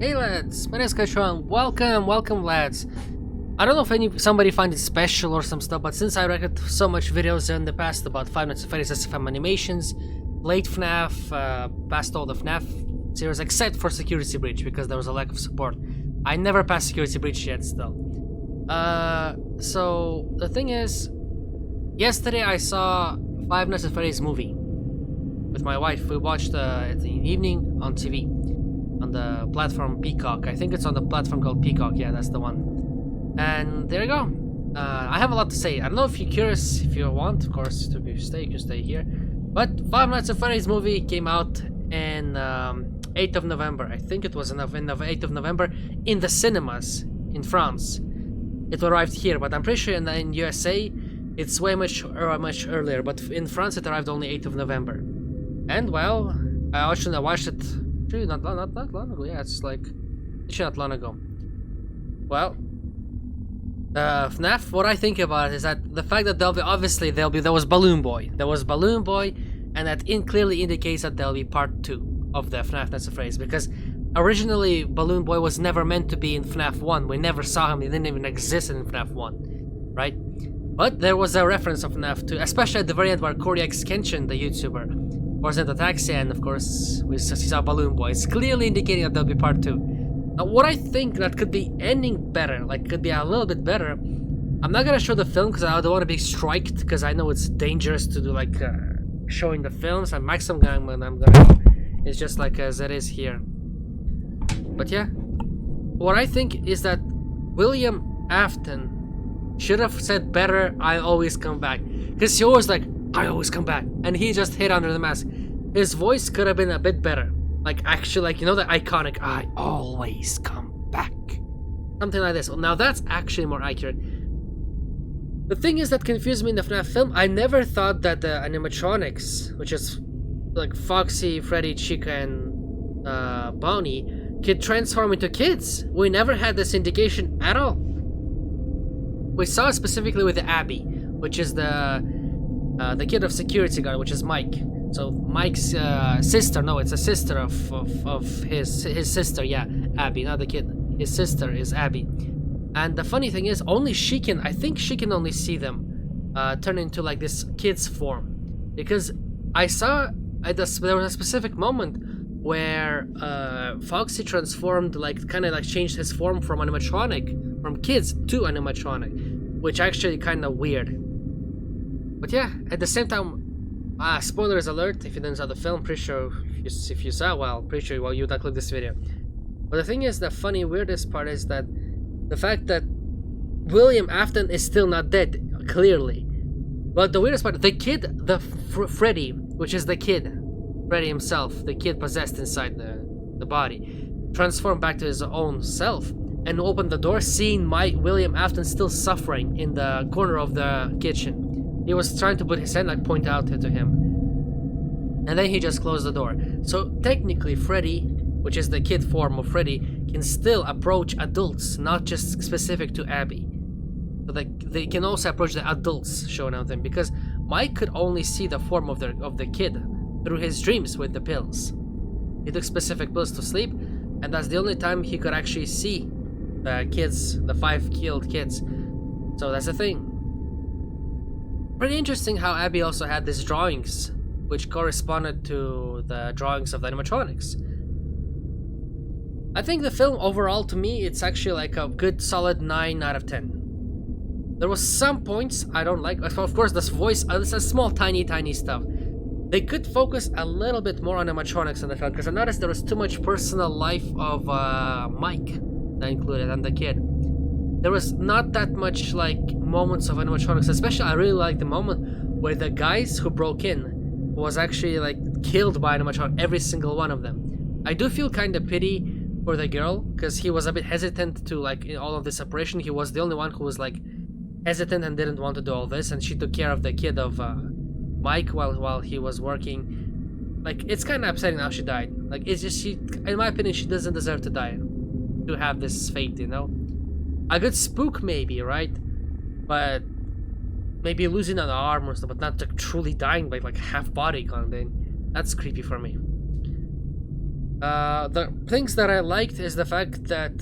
Hey lads, my name is Skychrew. Welcome lads. I don't know if somebody finds it special or some stuff, but since I recorded so much videos in the past about Five Nights at Freddy's SFM animations, late Fnaf, passed all the Fnaf series except for Security Breach because there was a lack of support. I never passed Security Breach yet still. So the thing is, yesterday I saw Five Nights at Freddy's movie with my wife. We watched it in the evening on TV. On the platform Peacock. I think it's on the platform called Peacock. Yeah, that's the one. And there you go. I have a lot to say. I don't know if you're curious. If you want, of course, to stay, you can stay here. But Five Nights at Freddy's movie came out in 8th of November. I think it was in 8th of November in the cinemas in France. It arrived here, but I'm pretty sure in USA it's way much earlier. But in France it arrived only 8th of November. And well, I watched it. Not long ago, yeah, it's like not long ago. Well, Fnaf, what I think about it is that the fact that there was Balloon Boy, and that clearly indicates that there'll be part 2 of the Fnaf Nights at Freddy's, because originally Balloon Boy was never meant to be in Fnaf 1. We never saw him, he didn't even exist in Fnaf 1, right? But there was a reference of Fnaf 2, especially at the very end where Corey X Kenshin, the YouTuber, was in the taxi, and of course we saw Balloon Boy. It's clearly indicating that there'll be part 2. Now what I think that could be ending better, like could be a little bit better, I'm not gonna show the film because I don't want to be striked, because I know it's dangerous to do like showing the films, and maximum I'm gonna it's just like as it is here. But yeah, what I think is that William Afton should have said better, "I always come back," because he always like, "I always come back," and he just hid under the mask. His voice could have been a bit better, like actually, like, you know, the iconic "I always come back," something like this. Well, now that's actually more accurate. The thing is that confused me in the FNAF film. I never thought that the animatronics, which is like Foxy, Freddy, Chica, and Bonnie, could transform into kids. We never had this indication at all. We saw it specifically with the Abby, which is the kid of security guard, which is Mike. So Mike's sister, no, it's a sister of his sister, yeah, Abby, not the kid. His sister is Abby. And the funny thing is, I think she can only see them turn into like this kid's form. Because I saw, there was a specific moment where Foxy transformed, like, kind of like changed his form from animatronic, from kids to animatronic, which actually kind of weird. But yeah, at the same time, spoilers alert, if you didn't saw the film, pretty sure, if you saw, well, pretty sure, well, you would not click this video. But the thing is, the funny, weirdest part is that the fact that William Afton is still not dead, clearly. But the weirdest part, the kid, Freddy, which is the kid, Freddy himself, the kid possessed inside the body, transformed back to his own self, and opened the door, seeing William Afton still suffering in the corner of the kitchen. He was trying to put his hand, like, point out to him. And then he just closed the door. So technically Freddy, which is the kid form of Freddy, can still approach adults, not just specific to Abby. So they can also approach the adults shown on them, because Mike could only see the form of the kid through his dreams with the pills. He took specific pills to sleep, and that's the only time he could actually see the kids, the 5 killed kids. So that's the thing. Pretty interesting how Abby also had these drawings, which corresponded to the drawings of the animatronics. I think the film overall, to me, it's actually like a good solid 9 out of 10. There was some points I don't like. Of course, this voice, this is small, tiny stuff. They could focus a little bit more on animatronics in the film, because I noticed there was too much personal life of Mike that included, and the kid. There was not that much like moments of animatronics, especially I really like the moment where the guys who broke in was actually like killed by animatronic, every single one of them. I do feel kind of pity for the girl, because he was a bit hesitant to, like, in all of this operation. He was the only one who was like hesitant and didn't want to do all this, and she took care of the kid of Mike while he was working. Like, it's kind of upsetting how she died. Like, it's just, she, in my opinion, she doesn't deserve to die, to have this fate, you know. A good spook maybe, right? But maybe losing an arm or stuff, but not like truly dying by like half body kind of thing. That's creepy for me. The things that I liked is the fact that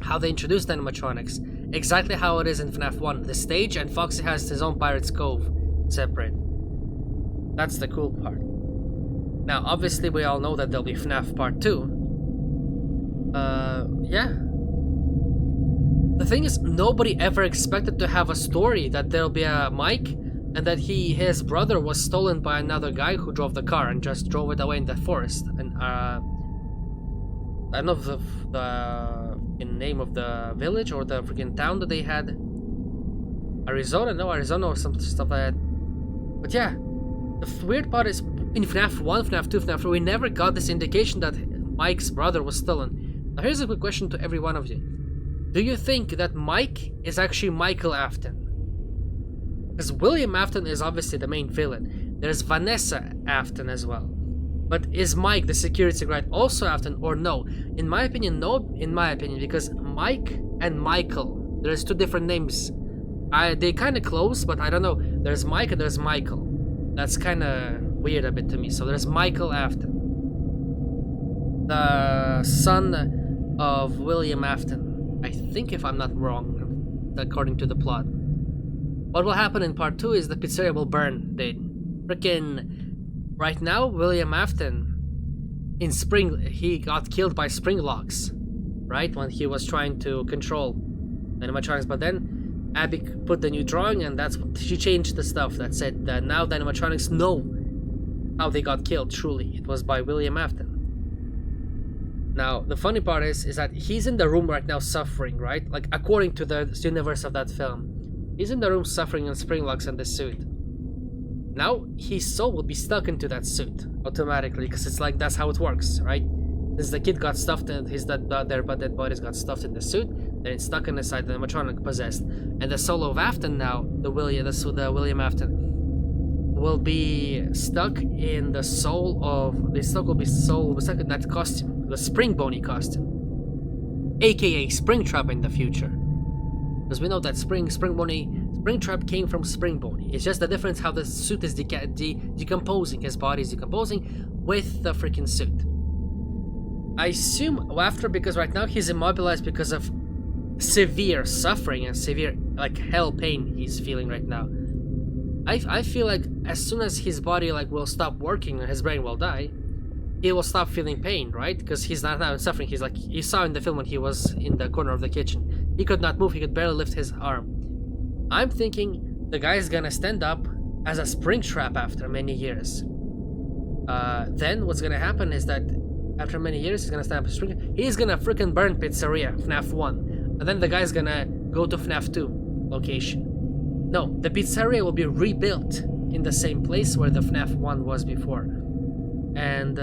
how they introduced animatronics, exactly how it is in FNAF 1. The stage, and Foxy has his own Pirate's Cove separate. That's the cool part. Now, obviously, we all know that there'll be FNAF Part 2. Yeah. The thing is, nobody ever expected to have a story that there'll be a Mike, and that his brother was stolen by another guy who drove the car and just drove it away in the forest. And I don't know the name of the village or the freaking town that they had. Arizona? No, Arizona or some stuff like that. But yeah, the weird part is in FNAF 1, FNAF 2, FNAF 3, we never got this indication that Mike's brother was stolen. Now here's a quick question to every one of you. Do you think that Mike is actually Michael Afton? Because William Afton is obviously the main villain. There's Vanessa Afton as well. But is Mike, the security guard, also Afton or no? In my opinion, no. In my opinion, because Mike and Michael, there's two different names. They kind of close, but I don't know. There's Mike and there's Michael. That's kind of weird a bit to me. So there's Michael Afton, the son of William Afton. I think, if I'm not wrong, according to the plot. What will happen in part 2 is the pizzeria will burn. Right now, William Afton, he got killed by Springlocks, right? When he was trying to control animatronics, but then Abby put the new drawing, and she changed the stuff that said that now the animatronics know how they got killed. Truly, it was by William Afton. Now, the funny part is that he's in the room right now suffering, right? Like, according to the universe of that film. He's in the room suffering on Springlocks and the suit. Now, his soul will be stuck into that suit automatically, because it's like, that's how it works, right? Since the kid got stuffed in their dead bodies got stuffed in the suit, then it's stuck inside the animatronic possessed. And the soul of Afton now, the William Afton, will be stuck in the soul of... will be stuck in that costume, the Spring Boney costume. AKA Springtrap in the future. Because we know that Springtrap came from Spring Boney. It's just the difference how the suit is decomposing. His body is decomposing with the freaking suit. I assume after, because right now he's immobilized because of severe suffering and severe, like, hell pain he's feeling right now. I feel like as soon as his body, like, will stop working and his brain will die, he will stop feeling pain, right? Because he's not now suffering. He's like, you saw in the film when he was in the corner of the kitchen. He could not move, he could barely lift his arm. I'm thinking the guy is gonna stand up as a Springtrap after many years. Then what's gonna happen is that after many years, he's gonna stand up as Springtrap. He's gonna freaking burn Pizzeria, FNAF 1. And then the guy's gonna go to FNAF 2 location. No, the pizzeria will be rebuilt in the same place where the FNAF 1 was before. And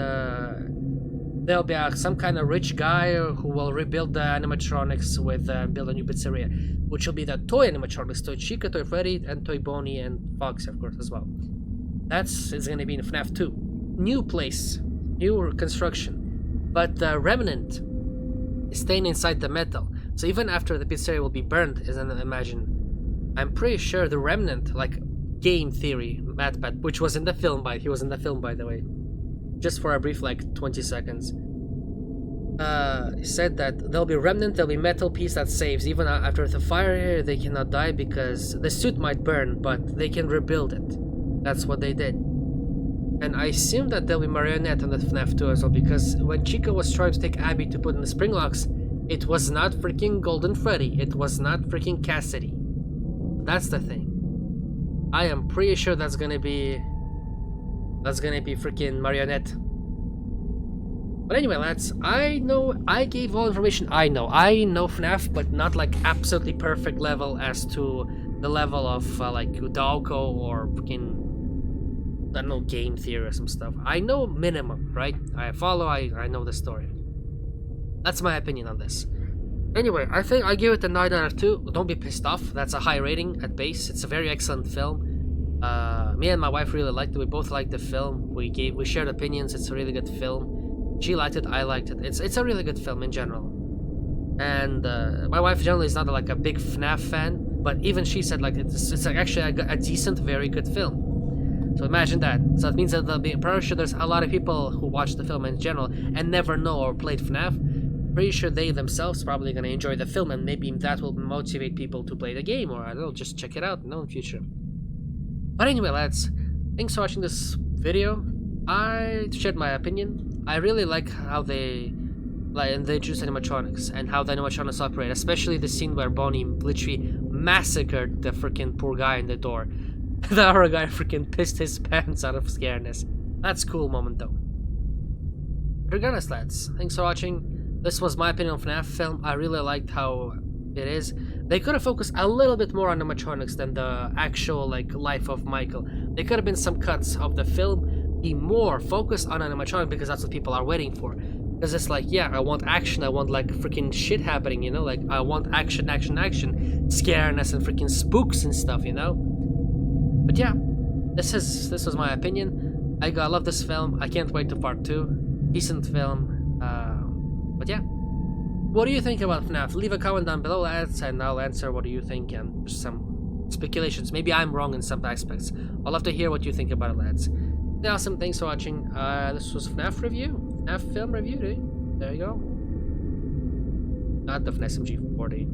there'll be some kind of rich guy who will rebuild the animatronics with build a new pizzeria, which will be the toy animatronics, Toy Chica, Toy Freddy, and Toy Boney, and Fox, of course, as well. It's gonna be in FNAF 2. New place, new construction. But the remnant is staying inside the metal. So even after the pizzeria will be burned, as I imagine, I'm pretty sure the remnant, like game theory, MatPat, which was in the film, he was in the film, by the way, just for a brief, like, 20 seconds, said that there'll be remnant, there'll be metal piece that saves. Even after the fire, they cannot die because the suit might burn, but they can rebuild it. That's what they did. And I assume that there'll be Marionette on the FNAF 2 as well, because when Chica was trying to take Abby to put in the Springlocks, it was not freaking Golden Freddy, it was not freaking Cassidy. That's the thing. I am pretty sure that's gonna be freaking Marionette. But anyway, lads, I know I gave all information I know. I know FNAF, but not like absolutely perfect level as to the level of like Udalko or freaking, I don't know, game theory or some stuff. I know minimum, right? I know the story. That's my opinion on this. Anyway, I think I give it a 9 out of 2. Don't be pissed off. That's a high rating at base. It's a very excellent film. Me and my wife really liked it. We both liked the film. We shared opinions. It's a really good film. She liked it. I liked it. It's a really good film in general. And my wife generally is not like a big FNAF fan, but even she said like it's like actually a decent, very good film. So imagine that. So it means that pretty sure there's a lot of people who watch the film in general and never know or played FNAF. Pretty sure they themselves probably gonna enjoy the film, and maybe that will motivate people to play the game, or I don't know, just check it out, in the future. But anyway, lads, thanks for watching this video. I shared my opinion. I really like how they introduce animatronics and how the animatronics operate, especially the scene where Bonnie literally massacred the freaking poor guy in the door. The horror guy freaking pissed his pants out of scaredness. That's a cool moment though. Regardless, lads, thanks for watching. This was my opinion on FNAF film. I really liked how it is. They could have focused a little bit more on animatronics than the actual life of Michael. There could have been some cuts of the film be more focused on animatronic, because that's what people are waiting for. Because it's like, yeah, I want action, I want freaking shit happening, you know, I want action, scariness and freaking spooks and stuff, you know. But yeah, this was my opinion. I love this film. I can't wait to part 2. Decent film. But yeah, what do you think about FNAF? Leave a comment down below, lads, and I'll answer what do you think and some speculations. Maybe I'm wrong in some aspects. I'd love to hear what you think about it, lads. Awesome, thanks for watching. This was FNAF review. FNAF film review, dude. There you go. Not the FNAF SMG 40.